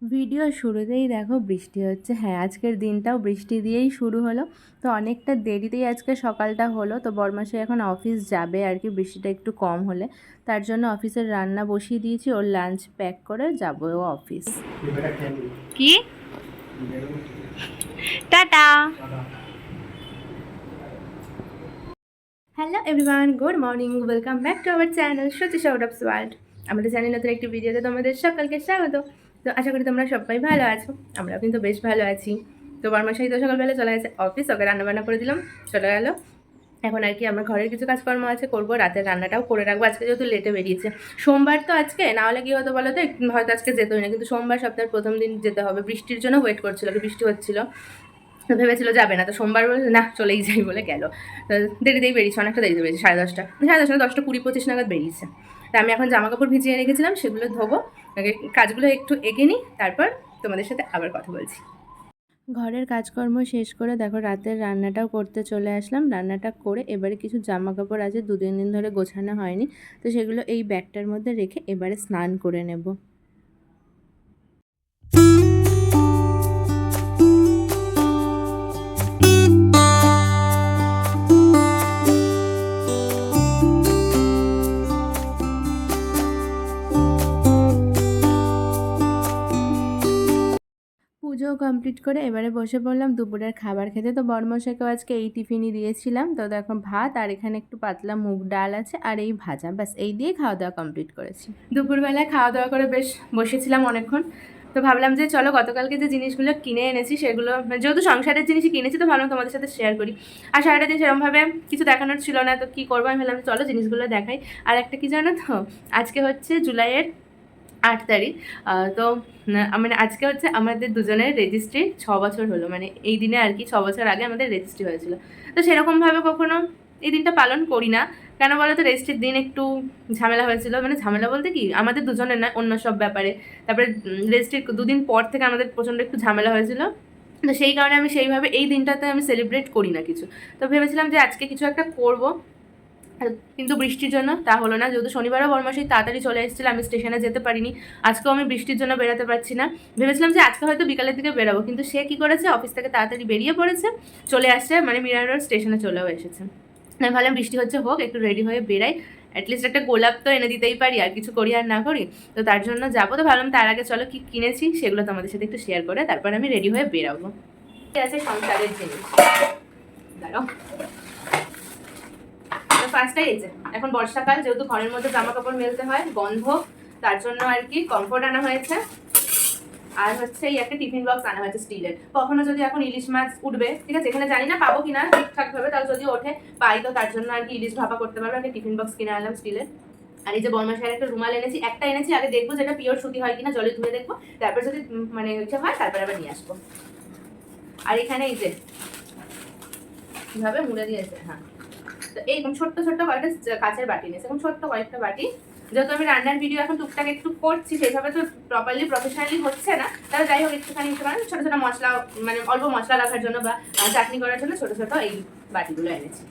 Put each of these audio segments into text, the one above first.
Video শুরুতেই দেখো বৃষ্টি হচ্ছে। হ্যাঁ, আজকের দিনটাও বৃষ্টি দিয়েই শুরু হলো। তো অনেকটা দেরিতেই আজকে সকালটা হলো। তো বরমাসে এখন অফিস যাবে আর কি, বৃষ্টিটা একটু কম হলে। তার জন্য অফিসের রান্না বসিয়ে দিয়েছি, ওর লাঞ্চ প্যাক করে যাবো ও অফিস। কি tata. Hello everyone, good morning, welcome back to our channel Shruti Saurav's world. আমাদের চ্যানেল নতুন একটি ভিডিওতে তোমাদের সকলকে স্বাগত। তো আশা করি তোমরা সবাই ভালো আছো, আমরাও কিন্তু বেশ ভালো আছি। তো বর্মাশাই তো সকালবেলা চলে গেছে অফিস, ওকে রান্নাবান্না করে দিলাম, চলে গেল। এখন আর কি আমার ঘরের কিছু কাজকর্ম আছে, করবো, রাতের রান্নাটাও করে রাখবো। আজকে যেহেতু লেটে বেরিয়েছে, সোমবার তো আজকে, না হলে কি হতো বলো তো, হয়তো আজকে যেতই না, কিন্তু সোমবার সপ্তাহের প্রথম দিন যেতে হবে। বৃষ্টির জন্য ওয়েট করছিল, বৃষ্টি হচ্ছিল, তো ভেবেছিল যাবে না, তো সোমবার বলে না চলেই যাই বলে গেল। তো দেরিতেই বেরিয়েছে, অনেকটা দেরিতে বেরিয়েছে, 10:30, 10:30 না, 10:20-25 নাগাদ বেরিয়েছে। তা আমি এখন জামা কাপড় ভিজিয়ে রেখেছিলাম, সেগুলো ধোবো, কাজগুলো একটু এগিয়ে নিই, তারপর তোমাদের সাথে আবার কথা বলছি। ঘরের কাজকর্ম শেষ করে দেখো রাতের রান্নাটাও করতে চলে আসলাম। রান্নাটা করে এবারে কিছু জামা কাপড় আছে 2-3 দিন ধরে গোছানো হয়নি, তো সেগুলো এই ব্যাগটার মধ্যে রেখে এবারে স্নান করে নেব। পুজো কমপ্লিট করে এবারে বসে পড়লাম দুপুরের খাবার খেতে। তো বড়মশাইকেও আজকে এই টিফিনই দিয়েছিলাম। তো দেখো ভাত, আর এখানে একটু পাতলা মুগ ডাল আছে, আর এই ভাজা, ব্যাস এই দিয়ে খাওয়া দাওয়া কমপ্লিট করেছি। দুপুরবেলায় খাওয়া দাওয়া করে বেশ বসেছিলাম অনেকক্ষণ। তো ভাবলাম যে চলো গতকালকে যে জিনিসগুলো কিনে এনেছি সেগুলো, যেহেতু সংসারের জিনিসই কিনেছি, তো ভাবলাম তোমাদের সাথে শেয়ার করি। আর সারাটা দিন সেরকমভাবে কিছু দেখানোর ছিল না, তো কী করবো, আমি ভাবলাম চলো জিনিসগুলো দেখাই। আর একটা কি জানো তো, আজকে হচ্ছে জুলাইয়ের 8 তারিখ। তো মানে আজকে হচ্ছে আমাদের দুজনের রেজিস্ট্রি 6 বছর হলো, মানে এই দিনে আর কি 6 বছর আগে আমাদের রেজিস্ট্রি হয়েছিল। তো সেরকমভাবে কখনো এই দিনটা পালন করি না, কেন বলো তো, রেজিস্ট্রির দিন একটু ঝামেলা হয়েছিল, মানে ঝামেলা বলতে কি আমাদের দুজনের না, অন্য সব ব্যাপারে। তারপরে রেজিস্ট্রির 2 দিন পর থেকে আমাদের প্রচণ্ড একটু ঝামেলা হয়েছিল, তো সেই কারণে আমি সেইভাবে এই দিনটাতে আমি সেলিব্রেট করি না কিছু। তো ভেবেছিলাম যে আজকে কিছু একটা করবো, কিন্তু বৃষ্টির জন্য তা হলো না। যেহেতু শনিবারও বরমাসি তাড়াতাড়ি চলে এসেছিল, আমি স্টেশনে যেতে পারিনি। আজকেও আমি বৃষ্টির জন্য বেরোতে পারছি না। ভেবেছিলাম যে আজকে হয়তো বিকালের দিকে বেরোবো, কিন্তু সে কি করেছে, অফিস থেকে তাড়াতাড়ি বেরিয়ে পড়েছে, চলে আসছে, মানে মিরার রোড স্টেশনে চলেও এসেছে। আমি ভাবলাম বৃষ্টি হচ্ছে, হোক, একটু রেডি হয়ে বেরাই, অ্যাটলিস্ট একটা গোলাপ তো এনে দিতেই পারি, আর কিছু করি আর না করি। তো তার জন্য যাবো, তো ভাবলাম তার আগে চলো কি কিনেছি সেগুলো তোমাদের সাথে একটু শেয়ার করে তারপর আমি রেডি হয়ে বেরাবো। ঠিক আছে, সংসারের জিনিস দাঁড়াও। ফার্স্টটাই এই যে, এখন বর্ষাকাল, যেহেতু ঘরের মধ্যে জামা কাপড় মেলতে হয়, গন্ধ, তার জন্য আর কি কমফোর্ট আনা হয়েছে। আর হচ্ছে এই একটা টিফিন বক্স আনা হয়েছে স্টিলের, কখনো যদি এখন ইলিশ মাছ উঠবে, ঠিক আছে, এখানে জানি না পাবো কিনা ঠিকঠাক ভাবে, তাও যদি ওঠে পাই তো তার জন্য আর কি ইলিশ ভাপা করতে পারবে, একটা টিফিন বক্স কিনে আনলাম স্টিলের। আর এই যে বর্মাশাইয়ের একটা রুমাল এনেছি, একটা এনেছি, আগে দেখবো যেটা পিওর সুতি হয় কিনা, জলে ধুয়ে দেখবো, তারপর যদি মানে ইচ্ছে হয় তারপর আবার নিয়ে আসবো। আর এখানে এই যে কিভাবে মুড়ে দিয়েছে, হ্যাঁ, তো এইরকম ছোট্ট ছোট্ট কয়েকটা কাঁচের বাটি নিয়েছে, এবং ছোট্ট কয়েকটা বাটি। যেহেতু আমি রান্নার ভিডিও এখন টুকটাক একটু করছি, সেইভাবে তো প্রপারলি প্রফেশনালি হচ্ছে না, তাহলে যাই হোক একটুখানি ছোটো ছোটো মশলা, মানে অল্প মশলা রাখার জন্য বা চাটনি করার জন্য ছোটো ছোটো এই বাটিগুলো এনেছি।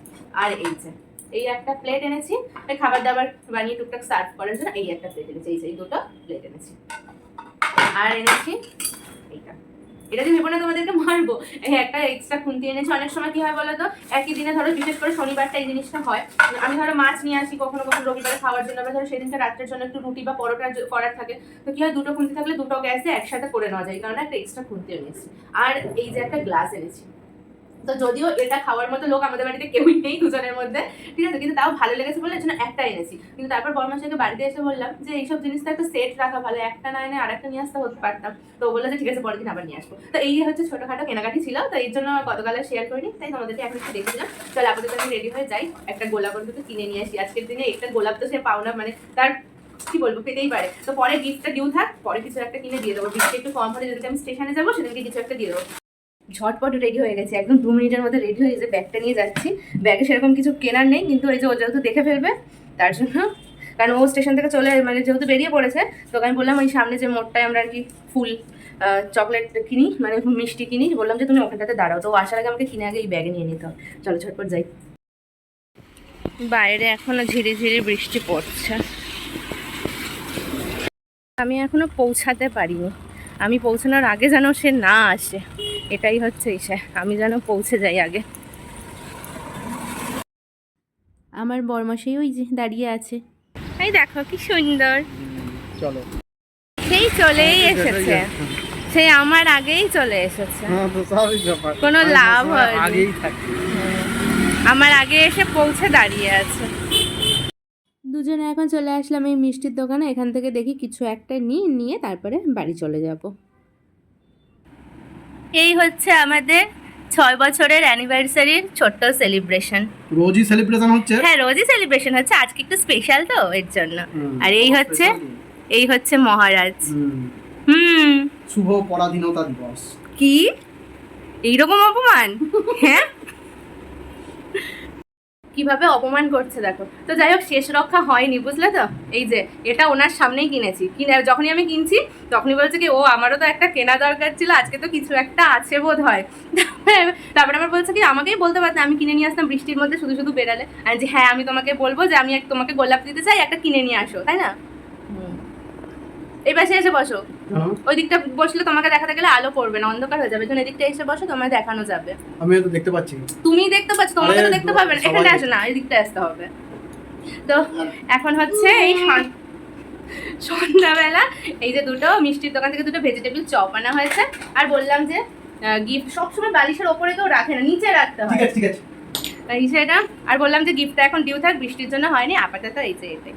আর এই যে এই একটা প্লেট এনেছি, খাবার দাবার বানিয়ে টুকটাক সার্ভ করার জন্য এই একটা প্লেট এনেছি, এই দুটো প্লেট এনেছি। আর এনেছি এইটা, এটা যে ভেবো না তোমাদেরকে মারবো, এই একটা এক্সট্রা খুন্তি এনেছি। অনেক সময় কি হয় বলো তো, একই দিনে ধরো বিশেষ করে শনিবারটা এই জিনিসটা হয়, আমি ধরো মাছ নিয়ে আসি কখনো কখনো রবিবারে খাওয়ার জন্য, বা ধরো সেদিনটা রাত্রের জন্য একটু রুটি বা পরোটা করার থাকে, তো কি হয় দুটো খুন্তি থাকলে দুটো গ্যাসে একসাথে করে নেওয়া যায়, এই কারণে একটা এক্সট্রা খুন্তি এনেছি। আর এই যে একটা গ্লাস এনেছি, তো যদিও এটা খাওয়ার মতো লোক আমাদের বাড়িতে কেউই নেই দুজনের মধ্যে, ঠিক আছে, কিন্তু তাও ভালো লেগেছে বলে এর জন্য একটা এনেছি। কিন্তু তারপর বর্মাশাইকে বাড়িতে এসে বললাম যে এইসব জিনিসটা একটা সেট রাখা ভালো, একটা না এনে আর একটা নিয়ে আসতে হতে পারতাম, তো বললো যে ঠিক আছে পরের দিন আবার নিয়ে আসবো। তো এই হচ্ছে ছোটখাটো কেনাকাটি ছিল, তো এই জন্য গতকালে শেয়ার করিনি, তাই তোমাদেরকে এখন একটু দেখেছিলাম। চলো আপাতত আমি রেডি হয়ে যাই, একটা গোলাপ অন্তত কিনে নিয়ে আসি আজকের দিনে। একটা গোলাপ তো সে পাও না, মানে তার কি বলবো, পেতেই পারে, তো পরে গিফটটা ডিউ থাক, পরে কিছু একটা কিনে দিয়ে দেবো, বৃষ্টি একটু কম হলে যদি আমি স্টেশনে যাবো সেদিনকে কিছু একটা দিয়ে দেবো। ঝটপট রেডি হয়ে গেছে, একদম 2 মিনিটের মধ্যে রেডি হয়ে যে ব্যাগটা নিয়ে যাচ্ছি। ব্যাগে সেরকম কিছু কেনার নেই, কিন্তু এই যে ও যেহেতু দেখে ফেলবে তার জন্য, কারণ ও স্টেশন থেকে চলে মানে যেহেতু বেরিয়ে পড়েছে, তো আমি বললাম ওই সামনে যে মোড়টায় আমরা আর কি ফুল চকলেট কিনি, মানে মিষ্টি কিনি, বললাম যে তুমি ওখানটাতে দাঁড়াও, তো ও আসার আগে আমাকে কিনে আগে এই ব্যাগে নিয়ে নিতে হবে। চলো ঝটপট যাই। বাইরে এখনো ঝিরিঝিরি বৃষ্টি পড়ছে, আমি এখনো পৌঁছাতে পারিনি, আমি পৌঁছানোর আগে যেন সে না আসে, এটাই হচ্ছে ইসে, আমি যেন পৌঁছে যাই আগে। আমার বরমাসেই ওই যে দাঁড়িয়ে আছে, এই দেখো কি সুন্দর, চলো সেই চলেই এসেছে, সেই আমার আগেই চলে এসেছে, কোনো লাভ হয়নি, আমার আগে এসে পৌঁছে দাঁড়িয়ে আছে। দুজনে এখন চলে আসলাম এই মিষ্টির দোকানে, এখান থেকে দেখি কিছু একটা নিয়ে তারপরে বাড়ি চলে যাব। এই হচ্ছে আমাদের 6 বছরের অ্যানিভার্সারির ছোট্ট সেলিব্রেশন। রোজই সেলিব্রেশন হচ্ছে? হ্যাঁ, রোজই সেলিব্রেশন হচ্ছে, আজকে একটু স্পেশাল তো এর জন্য। আর এই হচ্ছে মহারাজ। শুভ পরাধীনতা দিবস। কি এইরকম অপমান? হ্যাঁ, কিভাবে অপমান করছে দেখো। তো যাই হোক, শেষ রক্ষা হয়নি, বুঝলে তো। এই যে এটা ওনার সামনেই কিনেছি, যখনই আমি কিনছি তখনই বলছে কি, ও আমারও তো একটা কেনা দরকার ছিল, আজকে তো কিছু একটা আছে বোধ হয়। তারপরে আমার বলছে কি, আমাকেই বলতে পারতাম, আমি কিনে নিয়ে আসতাম বৃষ্টির মধ্যে শুধু শুধু বেরালে। আর যে হ্যাঁ, আমি তোমাকে বলবো যে আমি তোমাকে গোলাপ দিতে চাই, একটা কিনে নিয়ে আসো, তাই না? এই পাশে এসে বসো, ওই দিকটা বসলে তোমাকে দেখাতে গেলে আলো পড়বে না, অন্ধকার হয়ে যাবে, তুমি এদিকটা এসে বসো, তোমায় দেখানো যাবে। আমি তো দেখতে পাচ্ছি। তুমি দেখতে পাচ্ছ, তোমাকে তো দেখতে পাবে না, এখানে আসো না, এই দিকটা আসতে হবে। তো এখন হচ্ছে এই সন্ধ্যাবেলা এই যে দুটো মিষ্টির দোকান থেকে দুটো ভেজিটেবল চপ আনা হয়েছে, আর বললাম যে গিফট সবসময় বালিশের ওপরে কেউ রাখে না, নিচে রাখতে হয়, ঠিক আছে সেটা। আর বললাম যে গিফটটা এখন ডিউ থাক, বৃষ্টির জন্য হয়নি, আপাতত এই যে এটাই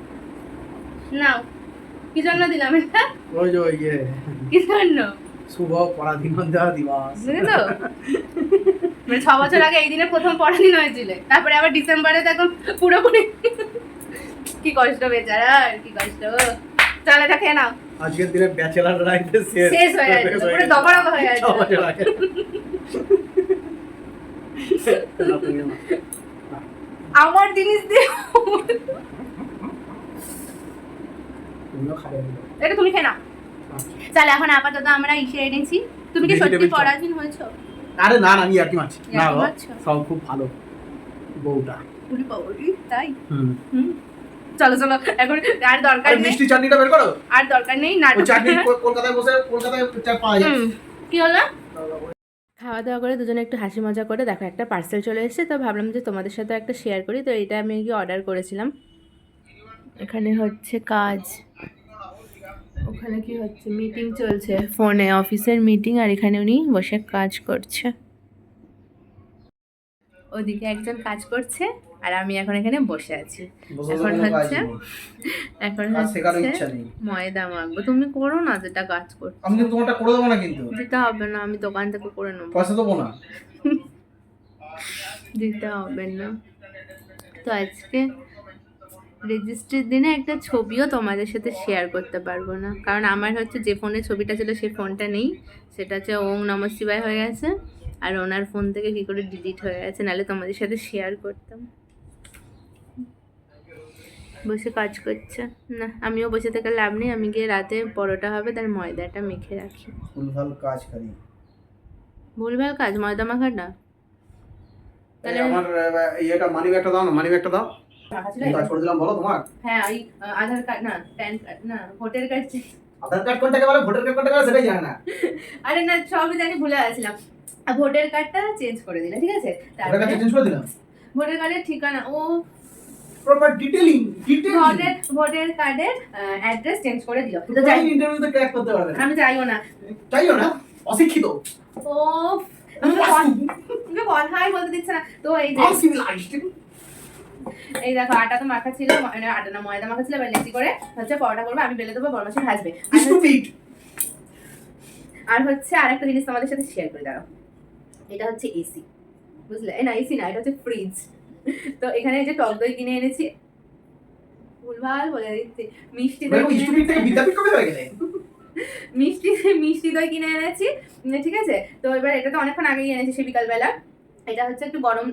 নাও। কি জন্য দিলাম এটা? ওই যে কি জন্য? শুভ পরাধীনতা দিবস, বুঝলে তো? মানে 6 বছর আগে এই দিনে প্রথম পরাধীন হয়েছিল, তারপরে আবার ডিসেম্বরে দেখো পুরোপুরি। কি কষ্ট বেচারা, কি কষ্ট। চল এটা খেয়ে নাও। আজকের দিনে ব্যাচেলার লাইফ শেষ হয়ে গেছে, পুরো দবড়ানো হয়ে গেছে। আমার জিনিস দিয়ে এটা তুমি খেয়ে নাও। চল এখন আপাতত আমরা ইসে এনেছি। তুমি কি সত্যি পরাধীন হয়েছো? আরে না না, আমি আর কি মারছি না, সব খুব ভালো বউটা। পুরি পাউরি তাই। চলো চলো এখন, আর দরকার নেই। মিষ্টি চাটনিটা বের করো। আর দরকার নেই না, চাটনি কলকাতায় বসে কলকাতায় চা পাওয়া যায়। কি হলো? খাওয়া দাওয়া করে দুজনে একটু হাসি মজা করে দেখো একটা পার্সেল চলে এসেছে, তো ভাবলাম যে তোমাদের সাথে একটা শেয়ার করি। তো এটা আমি কি অর্ডার করেছিলাম। এখানে হচ্ছে কাজ, ওখানে কি হচ্ছে মিটিং চলছে ফোনে, অফিসের মিটিং, আর এখানে উনি বসে কাজ করছে। ওদিকে একজন কাজ করছে আর আমি এখন এখানে বসে আছি। এখন হচ্ছে ময়দা মাখবো। তুমি করো না, যেটা কাজ করছো। আমি তোমারটা করে দেবো না, কিন্তু দিতে হবে না, আমি দোকান থেকে করে নেবো। পয়সা দেবো না। দিতে হবে না। তো আজকে রেজিস্ট্রির দিনে একটা ছবিও তোমাদের সাথে শেয়ার করতে পারবো না, কারণ আমার হচ্ছে যে ফোনে ছবিটা ছিল সেই ফোনটা নেই, সেটা হচ্ছে ওং নমঃ শিবায় হয়ে গেছে, আর ওনার ফোন থেকে কি করে ডিলিট হয়ে গেছে, নাহলে তোমাদের সাথে শেয়ার করতাম। বসে কাজ করছে না, আমিও বসে থেকে লাভ নেই, আমি গিয়ে রাতে পরোটা হবে তার ময়দাটা মেখে রাখি। ভুলভাল কাজ করি। ভুলভাল কাজ? ময়দা মাখাটা? তাহলে আমার এইটা মানি ব্যাগটা দাও না, মানি ব্যাগটা দাও। কাজ করে দিলাম, বলো তোমার। হ্যাঁ, ওই আধার কার্ড না, প্যান কার্ড না, ভোটার কার্ড। আধার কার্ড কোনটাকে বলে, ভোটার কার্ড কোনটাকে বলে সেটাই জানা না। আরে না, সবই জানি, ভুলে গেছিলাম। ভোটার কার্ডটা চেঞ্জ করে দিলে, ঠিক আছে? ভোটার কার্ড চেঞ্জ করে দিলাম। ভোটার কার্ডের ঠিকানা ও প্রপার ডিটেইলিং ভোটার কার্ডের অ্যাড্রেস চেঞ্জ করে দিল। তো যাই ইন্টারভিউতে ক্র্যাক করতে পারবে না। আমি যাইও না, যাইও না, অশিক্ষিত। ও আমাকে কথাই বলতে দিচ্ছে না। তো এই যে এই দেখো, আটা তো মাখা ছিল, মানে আটা না ময়দা মাখা ছিল, এবার লেচি করে হচ্ছে পরোটা করবো, আমি বেলে দেবো, বরমাসি ভাজবে। আর হচ্ছে আরেকটা জিনিস তোমাদের সাথে শেয়ার করে দাও। এটা হচ্ছে এসি, বুঝলে? না এসি না, এটা হচ্ছে ফ্রিজ। তো এখানে এই যে টক দই কিনে এনেছি, ভুলভাল বলে দিচ্ছি, মিষ্টি দই মিষ্টি দই কিনে এনেছি, ঠিক আছে? তো এবার এটা তো অনেকক্ষণ আগেই এনেছি, সে বিকালবেলা। এটা হচ্ছে একটু গরম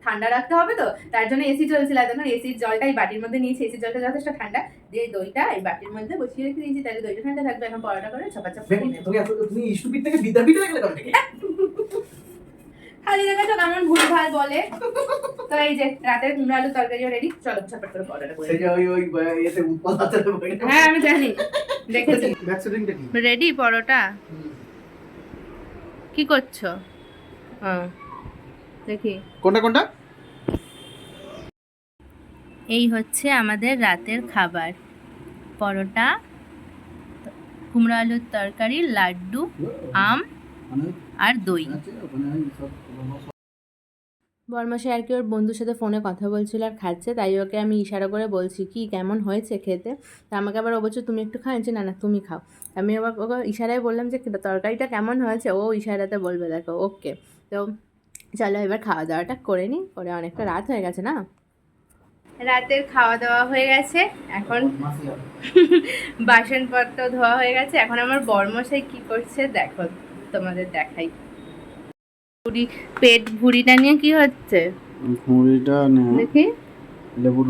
ঠান্ডা রাখতে হবে, তো তার জন্য এসি চলছিল, তখন এসির জলটা এই বাটির মধ্যে নিয়েছি, এসির জলটা যথেষ্ট ঠান্ডা, দিয়ে দইটা এই বাটির মধ্যে বসিয়ে রেখে দিয়েছি, তাহলে দইটা ঠান্ডা থাকবে। এখন পরোটা করে চপাচপ করে নেব। খালি দেখেছো কেমন ভুলভাল বলে। তো এই যে রাতের কুমড়ো আলুর তরকারিও রেডি, চলো ঝটপট করে পরোটাটা করে সেটা ওই এতে উৎপাদ আছে বইটা। হ্যাঁ আমি জানি, দেখেছি। ব্যাকসেটিংটা কি? রেডি পরোটা? কি করছো? দেখি কোনটা? এই হচ্ছে আমাদের রাতের খাবার, পরোটা, কুমড়ো আলুর তরকারি, লাড্ডু, আম আর দই। বরমাসে আর কি ওর বন্ধুর সাথে ফোনে কথা বলছিল আর খাচ্ছে, তাই ওকে আমি ইশারা করে বলছি কি কেমন হয়েছে খেতে। তা আমাকে আবার ও বলছে তুমি একটু খাও, না না তুমি খাও। আমি আবার ওকে ইশারায় বললাম যে তরকারিটা কেমন হয়েছে, ও ইশারাতে বলবে দেখো ওকে। তো চলো এবার খাওয়া দাওয়াটা করে নিই, করে অনেকটা রাত হয়ে গেছে না। রাতের খাওয়া দাওয়া হয়ে গেছে, এখন বাসনপত্র ধোয়া হয়ে গেছে। এখন আমার বরমশাই কি করছে দেখো, তোমাদের দেখাই। পেট ভুঁড়িটা নিয়ে কি হচ্ছে? ভুঁড়িটা দেখি, লেবুর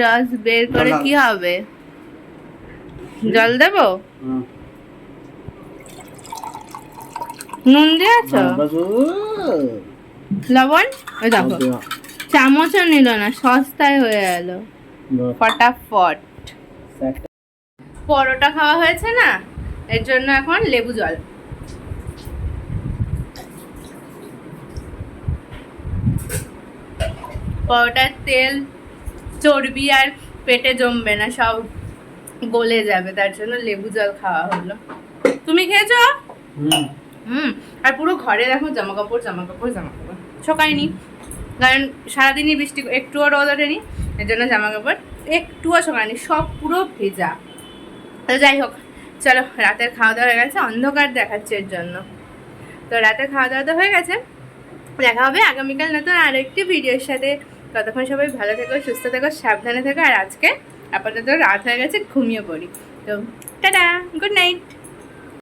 রস বের করে কি হবে? জল দেবো? নুন দিয়েছ? লবণ? ওই দেখো চামচও নিল না, সস্তায় হয়ে গেল ফটাফট। পরোটা খাওয়া হয়েছে না, এর জন্য এখন লেবু জল। পরোটার তেল চর্বি আর পেটে জমবে না, সব গলে যাবে, তার জন্য লেবু জল খাওয়া হলো। তুমি খেয়েছো? আর পুরো ঘরে দেখো জামা কাপড় শোকায়নি, কারণ সারাদিনই বৃষ্টি, একটুও রোদ ওঠেনি, এর জন্য জামা কাপড় একটুও শোকায়নি, সব পুরো ভেজা। তো যাই হোক, চলো রাতের খাওয়া দাওয়া হয়ে গেছে, অন্ধকার দেখাচ্ছে এর জন্য। তো রাতের খাওয়া দাওয়া তো হয়ে গেছে, দেখা হবে আগামীকাল নতুন আরেকটি ভিডিওর সাথে। ততক্ষণ সবাই ভালো থেকো, সুস্থ থেকো, সাবধানে থেকো। আর আজকে আপাতত রাত হয়ে গেছে, ঘুমিয়ে পড়ি। তো টাটা, গুড নাইট।